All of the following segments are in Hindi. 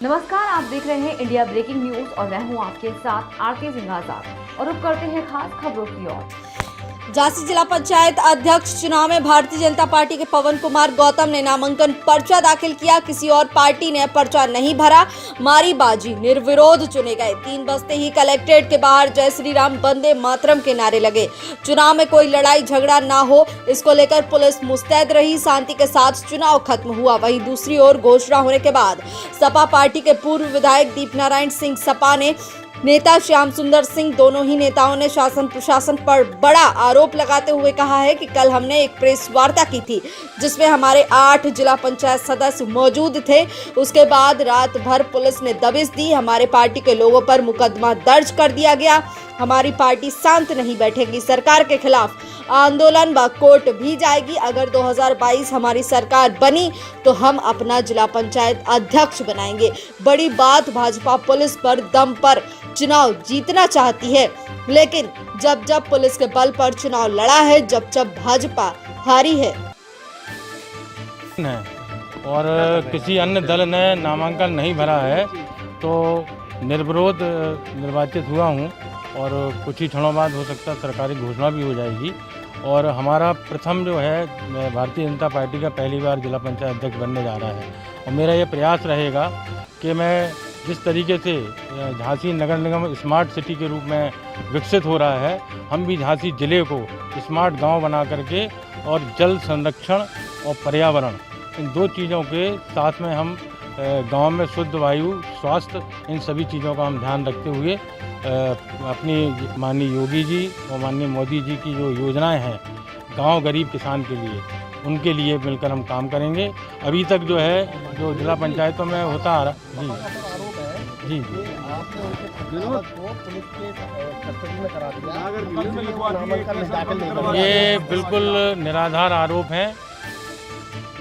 नमस्कार, आप देख रहे हैं इंडिया ब्रेकिंग न्यूज और मैं हूं आपके साथ आरती सिंह आजाद और अब करते हैं खास खबरों की ओर। झांसी जिला पंचायत अध्यक्ष चुनाव में भारतीय जनता पार्टी के पवन कुमार गौतम ने नामांकन पर्चा दाखिल किया। किसी और पार्टी ने पर्चा नहीं भरा, मारी बाजी, निर्विरोध चुने गए। 3 बजते ही कलेक्ट्रेट के बाहर जय श्री राम वंदे मातरम के नारे लगे। चुनाव में कोई लड़ाई झगड़ा ना हो, इसको लेकर पुलिस मुस्तैद रही। शांति के साथ चुनाव खत्म हुआ। वहीं दूसरी ओर घोषणा होने के बाद सपा पार्टी के पूर्व विधायक दीपनारायण सिंह, सपा ने नेता श्याम सुंदर सिंह, दोनों ही नेताओं ने शासन प्रशासन पर बड़ा आरोप लगाते हुए कहा है कि कल हमने एक प्रेस वार्ता की थी जिसमें हमारे 8 जिला पंचायत सदस्य मौजूद थे। उसके बाद रात भर पुलिस ने दबिश दी। हमारे पार्टी के लोगों पर मुकदमा दर्ज कर दिया गया। हमारी पार्टी शांत नहीं बैठेगी। सरकार के खिलाफ आंदोलन व कोर्ट भी जाएगी। अगर 2022 हमारी सरकार बनी तो हम अपना जिला पंचायत अध्यक्ष बनाएंगे। बड़ी बात, भाजपा पुलिस पर दम पर चुनाव जीतना चाहती है, लेकिन जब जब पुलिस के बल पर चुनाव लड़ा है, जब जब भाजपा हारी है और किसी अन्य दल ने नामांकन नहीं भरा है तो निर्विरोध निर्वाचित हुआ हूं और कुछ ही क्षणों बाद हो सकता है सरकारी घोषणा भी हो जाएगी। और हमारा प्रथम जो है भारतीय जनता पार्टी का पहली बार जिला पंचायत अध्यक्ष बनने जा रहा है और मेरा ये प्रयास रहेगा कि मैं जिस तरीके से झांसी नगर निगम स्मार्ट सिटी के रूप में विकसित हो रहा है, हम भी झांसी जिले को स्मार्ट गांव बना करके और जल संरक्षण और पर्यावरण, इन 2 चीज़ों के साथ में हम गांव में शुद्ध वायु, स्वास्थ्य, इन सभी चीज़ों का हम ध्यान रखते हुए अपनी माननीय योगी जी और माननीय मोदी जी की जो योजनाएं हैं गांव गरीब किसान के लिए, उनके लिए मिलकर हम काम करेंगे। अभी तक जो है जो जिला पंचायतों में होता आ रहा जी ये बिल्कुल निराधार आरोप हैं।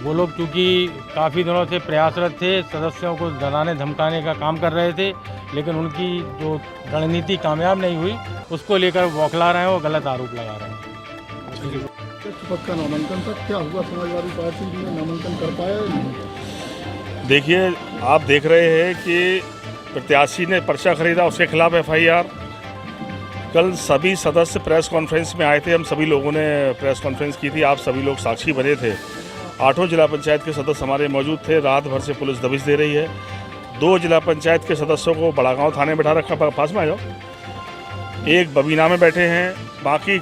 वो लोग चूँकि काफ़ी दिनों से प्रयासरत थे, सदस्यों को डराने धमकाने का काम कर रहे थे, लेकिन उनकी जो रणनीति कामयाब नहीं हुई, उसको लेकर बौखला रहे हैं और गलत आरोप लगा रहे हैं। पद का नामांकन तक क्या हुआ? समाजवादी पार्टी में नामांकन कर पाया? देखिए, आप देख रहे हैं कि प्रत्याशी ने पर्चा खरीदा, उसके खिलाफ एफआईआर। कल सभी सदस्य प्रेस कॉन्फ्रेंस में आए थे, हम सभी लोगों ने प्रेस कॉन्फ्रेंस की थी, आप सभी लोग साक्षी बने थे। 8 जिला पंचायत के सदस्य हमारे मौजूद थे। रात भर से पुलिस दबिश दे रही है। 2 जिला पंचायत के सदस्यों को बड़ागांव थाने बैठा रखा, पास में आ जाओ। एक बबीना में बैठे हैं, बाकी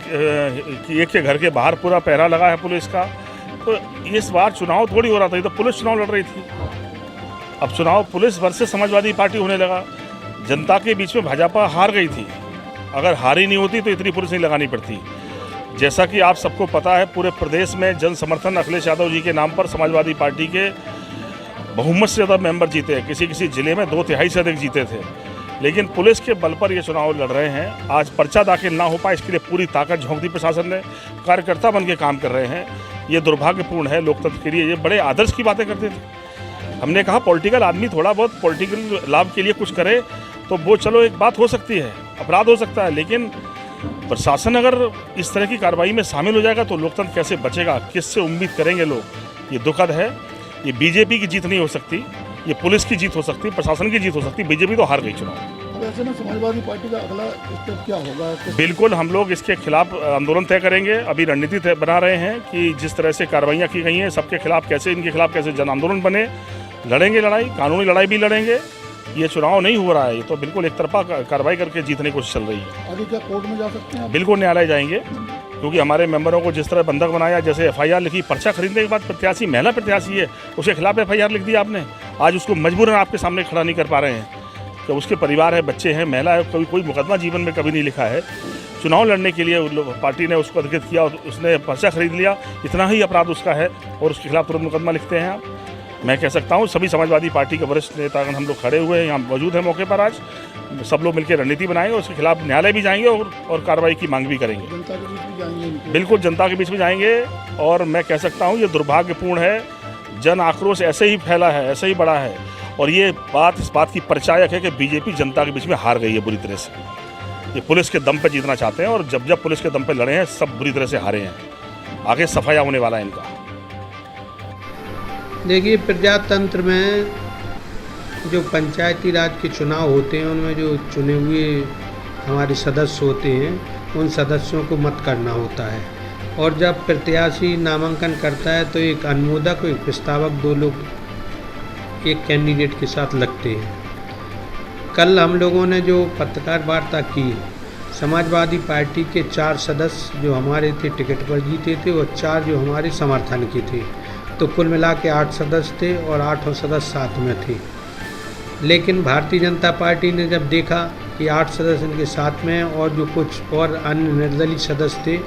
एक के घर के बाहर पूरा पहरा लगा है पुलिस का। तो इस बार चुनाव थोड़ी हो रहा था, ये तो पुलिस चुनाव लड़ रही थी। अब चुनाव पुलिस वर्सेस समाजवादी पार्टी होने लगा। जनता के बीच में भाजपा हार गई थी। अगर हारी नहीं होती तो इतनी पुलिस नहीं लगानी पड़ती। जैसा कि आप सबको पता है, पूरे प्रदेश में जन समर्थन अखिलेश यादव जी के नाम पर समाजवादी पार्टी के बहुमत से ज़्यादा मेंबर जीते हैं। किसी किसी जिले में 2/3 से अधिक जीते थे, लेकिन पुलिस के बल पर ये चुनाव लड़ रहे हैं। आज पर्चा दाखिल ना हो पाए, इसके लिए पूरी ताकत झोंक दी प्रशासन ने। कार्यकर्ता बन के काम कर रहे हैं। ये दुर्भाग्यपूर्ण है लोकतंत्र के लिए। ये बड़े आदर्श की बातें करते थे। हमने कहा पॉलिटिकल आदमी थोड़ा बहुत पॉलिटिकल लाभ के लिए कुछ करे तो वो चलो एक बात हो सकती है, अपराध हो सकता है, लेकिन प्रशासन अगर इस तरह की कार्रवाई में शामिल हो जाएगा तो लोकतंत्र कैसे बचेगा? किससे उम्मीद करेंगे लोग? ये दुखद है। ये बीजेपी की जीत नहीं हो सकती, ये पुलिस की जीत हो सकती, प्रशासन की जीत हो सकती। बीजेपी तो हार गई चुनाव। अब ऐसे में समाजवादी पार्टी का अगला स्टेप क्या होगा? बिल्कुल, हम लोग इसके खिलाफ आंदोलन तय करेंगे। अभी रणनीति बना रहे हैं कि जिस तरह से कार्रवाइयाँ की गई हैं, सबके खिलाफ कैसे, इनके खिलाफ कैसे जन आंदोलन बने। लड़ेंगे लड़ाई, कानूनी लड़ाई भी लड़ेंगे। ये चुनाव नहीं हो रहा है, ये तो बिल्कुल एक तरफा कार्रवाई करके जीतने की कोशिश चल रही है। आगे क्या कोर्ट में जा सकते हैं? बिल्कुल न्यायालय जाएंगे, क्योंकि हमारे मेंबरों को जिस तरह बंधक बनाया, जैसे एफआईआर लिखी, पर्चा खरीदने के बाद प्रत्याशी, महिला प्रत्याशी है, उसके खिलाफ एफआईआर लिख दी आपने। आज उसको मजबूरन आपके सामने खड़ा नहीं कर पा रहे हैं कि उसके परिवार है, बच्चे हैं, महिला है, कोई मुकदमा जीवन में कभी नहीं लिखा है। चुनाव लड़ने के लिए पार्टी ने उसको अधिकृत किया और उसने पर्चा खरीद लिया, इतना ही अपराध उसका है और उसके खिलाफ तुरंत मुकदमा लिखते हैं आप। मैं कह सकता हूँ सभी समाजवादी पार्टी के वरिष्ठ नेतागण हम लोग खड़े हुए हैं, यहाँ मौजूद हैं मौके पर। आज सब लोग मिलकर रणनीति बनाएंगे, उसके खिलाफ न्यायालय भी जाएंगे और कार्रवाई की मांग भी करेंगे। जनता के बीच भी जाएंगे? बिल्कुल, जनता के बीच में जाएंगे। और मैं कह सकता हूँ ये दुर्भाग्यपूर्ण है। जन आक्रोश ऐसे ही फैला है, ऐसे ही बढ़ा है, और ये बात इस बात की परिचायक है कि बीजेपी जनता के बीच में हार गई है बुरी तरह से। ये पुलिस के दम पर जीतना चाहते हैं और जब जब पुलिस के दम पर लड़े हैं सब बुरी तरह से हारे हैं। आगे सफाया होने वाला है इनका। देखिए, प्रजातंत्र में जो पंचायती राज के चुनाव होते हैं उनमें जो चुने हुए हमारे सदस्य होते हैं उन सदस्यों को मत करना होता है, और जब प्रत्याशी नामांकन करता है तो एक अनुमोदक और एक प्रस्तावक, दो लोग एक कैंडिडेट के साथ लगते हैं। कल हम लोगों ने जो पत्रकार वार्ता की, समाजवादी पार्टी के 4 सदस्य जो हमारे थे टिकट पर जीते थे और 4 जो हमारे समर्थन के थे, तो कुल मिला के 8 सदस्य थे और 8 सदस्य साथ में थे। लेकिन भारतीय जनता पार्टी ने जब देखा कि 8 सदस्य इनके साथ में हैं और जो कुछ और अन्य निर्दलीय सदस्य थे,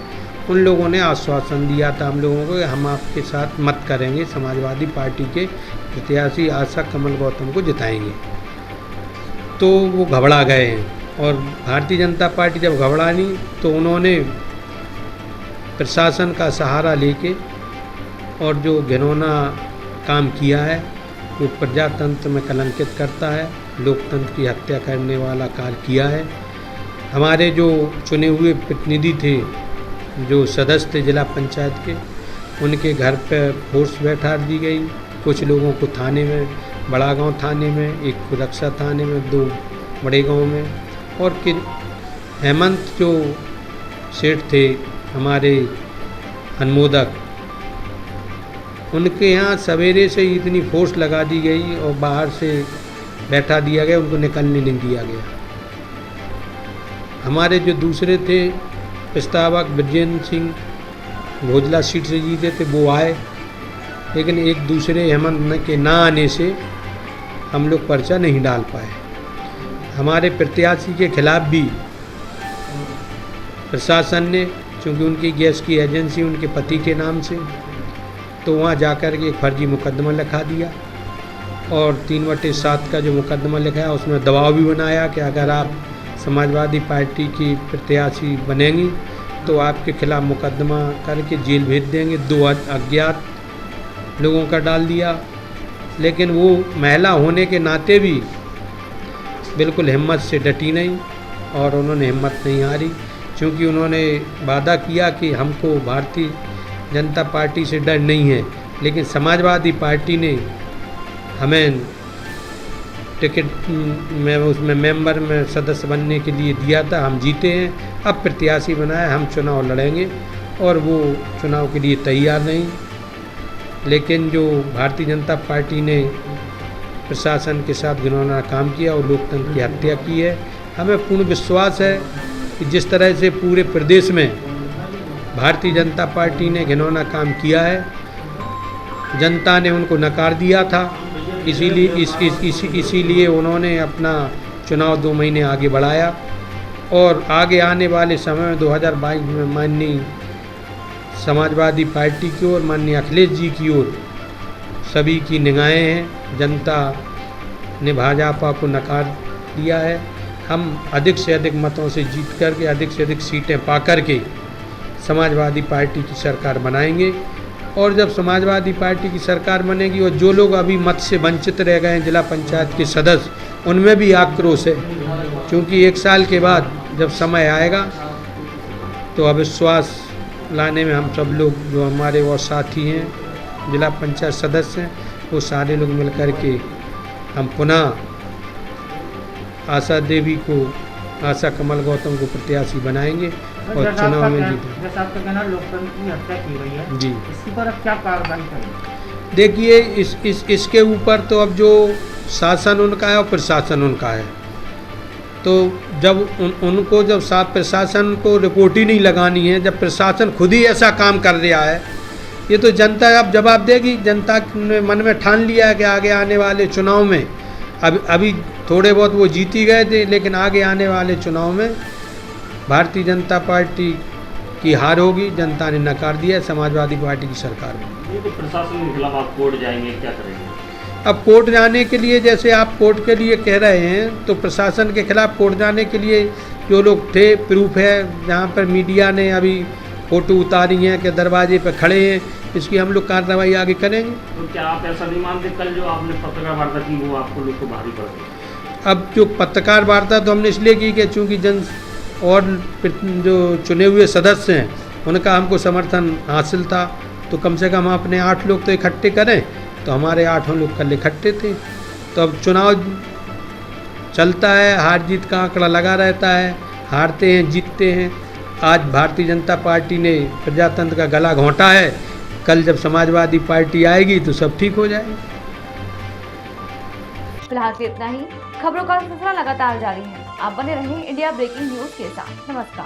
उन लोगों ने आश्वासन दिया था हम लोगों को कि हम आपके साथ मत करेंगे, समाजवादी पार्टी के प्रत्याशी आशा कमल गौतम को जिताएंगे। तो वो घबरा गए हैं, और भारतीय जनता पार्टी जब घबरानी तो उन्होंने प्रशासन का सहारा लेके और जो घिनौना काम किया है, वो प्रजातंत्र में कलंकित करता है, लोकतंत्र की हत्या करने वाला कार्य किया है। हमारे जो चुने हुए प्रतिनिधि थे, जो सदस्य थे जिला पंचायत के, उनके घर पर फोर्स बैठा दी गई। कुछ लोगों को थाने में, बड़ा गांव थाने में, एक को रक्षा थाने में, 2 बड़े गांव में, और हेमंत जो सेठ थे हमारे अनुमोदक, उनके यहाँ सवेरे से इतनी फोर्स लगा दी गई और बाहर से बैठा दिया गया, उनको निकलने नहीं दिया गया। हमारे जो दूसरे थे प्रस्तावक ब्रजेंद्र सिंह, भोजला सीट से जीते थे, वो आए, लेकिन एक दूसरे हेमंत के ना आने से हम लोग पर्चा नहीं डाल पाए। हमारे प्रत्याशी के खिलाफ भी प्रशासन ने, चूँकि उनकी गैस की एजेंसी उनके पति के नाम से, तो वहाँ जाकर के एक फर्जी मुकदमा लिखा दिया, और 3/7 का जो मुकदमा लिखा है उसमें दबाव भी बनाया कि अगर आप समाजवादी पार्टी की प्रत्याशी बनेंगी तो आपके खिलाफ मुकदमा करके जेल भेज देंगे। 2 अज्ञात लोगों का डाल दिया, लेकिन वो महिला होने के नाते भी बिल्कुल हिम्मत से डटी नहीं, और उन्होंने हिम्मत नहीं हारी, क्योंकि उन्होंने वादा किया कि हमको भारतीय जनता पार्टी से डर नहीं है, लेकिन समाजवादी पार्टी ने हमें टिकट में उसमें मेंबर में सदस्य बनने के लिए दिया था, हम जीते हैं, अब प्रत्याशी बनाए, हम चुनाव लड़ेंगे, और वो चुनाव के लिए तैयार नहीं। लेकिन जो भारतीय जनता पार्टी ने प्रशासन के साथ घिनौना काम किया और लोकतंत्र की हत्या की है। हमें पूर्ण विश्वास है कि जिस तरह से पूरे प्रदेश में भारतीय जनता पार्टी ने घिनौना काम किया है, जनता ने उनको नकार दिया था, इसीलिए उन्होंने अपना चुनाव 2 महीने आगे बढ़ाया, और आगे आने वाले समय में 2022 में माननीय समाजवादी पार्टी की ओर, माननीय अखिलेश जी की ओर सभी की निगाहें हैं। जनता ने भाजपा को नकार दिया है। हम अधिक से अधिक मतों से जीत करके, अधिक से अधिक सीटें पा करके समाजवादी पार्टी की सरकार बनाएंगे। और जब समाजवादी पार्टी की सरकार बनेगी और जो लोग अभी मत से वंचित रह गए हैं जिला पंचायत के सदस्य, उनमें भी आक्रोश है, क्योंकि 1 साल के बाद जब समय आएगा तो अविश्वास लाने में हम सब लोग, जो हमारे और साथी हैं जिला पंचायत सदस्य हैं, वो सारे लोग मिल कर के हम पुनः आशा देवी को, आशा कमल गौतम को प्रत्याशी बनाएंगे और चुनाव में जीतेंगे। जैसा आपका कहना लोकतंत्र की हत्या की गई है जी, इसकी पर अब क्या कार्रवाई करें? देखिए इसके ऊपर तो अब जो शासन उनका है और प्रशासन उनका है, तो जब उनको जब प्रशासन को रिपोर्ट ही नहीं लगानी है, जब प्रशासन खुद ही ऐसा काम कर रहा है, ये तो जनता अब जवाब देगी। जनता ने मन में ठान लिया है कि आगे आने वाले चुनाव में, अभी थोड़े बहुत वो जीत ही गए थे, लेकिन आगे आने वाले चुनाव में भारतीय जनता पार्टी की हार होगी। जनता ने नकार दिया समाजवादी पार्टी की सरकार में। ये तो प्रशासन के खिलाफ आप कोर्ट जाएंगे, क्या करेंगे? अब कोर्ट जाने के लिए, जैसे आप कोर्ट के लिए कह रहे हैं, तो प्रशासन के खिलाफ कोर्ट जाने के लिए जो लोग थे, प्रूफ है, जहाँ पर मीडिया ने अभी फ़ोटो उतारी हैं कि दरवाजे पर खड़े हैं, इसकी हम लोग कार्रवाई आगे करेंगे। तो क्या आप ऐसा नहीं मानते कल जो आपने पत्रकार वार्ता की वो आपको लोग को भारी पड़ गई? अब जो पत्रकार वार्ता तो हमने इसलिए की कि चूँकि और जो चुने हुए सदस्य हैं उनका हमको समर्थन हासिल था, तो कम से कम हम अपने 8 लोग तो इकट्ठे करें, तो हमारे 8 लोग कल इकट्ठे थे, तो अब चुनाव चलता है, हार जीत का आंकड़ा लगा रहता है, हारते हैं जीतते हैं। आज भारतीय जनता पार्टी ने प्रजातंत्र का गला घोंटा है, कल जब समाजवादी पार्टी आएगी तो सब ठीक हो जाएगा। फिलहाल से इतना ही। खबरों का सिलसिला लगातार जारी है। आप बने रहें इंडिया ब्रेकिंग न्यूज के साथ। नमस्कार।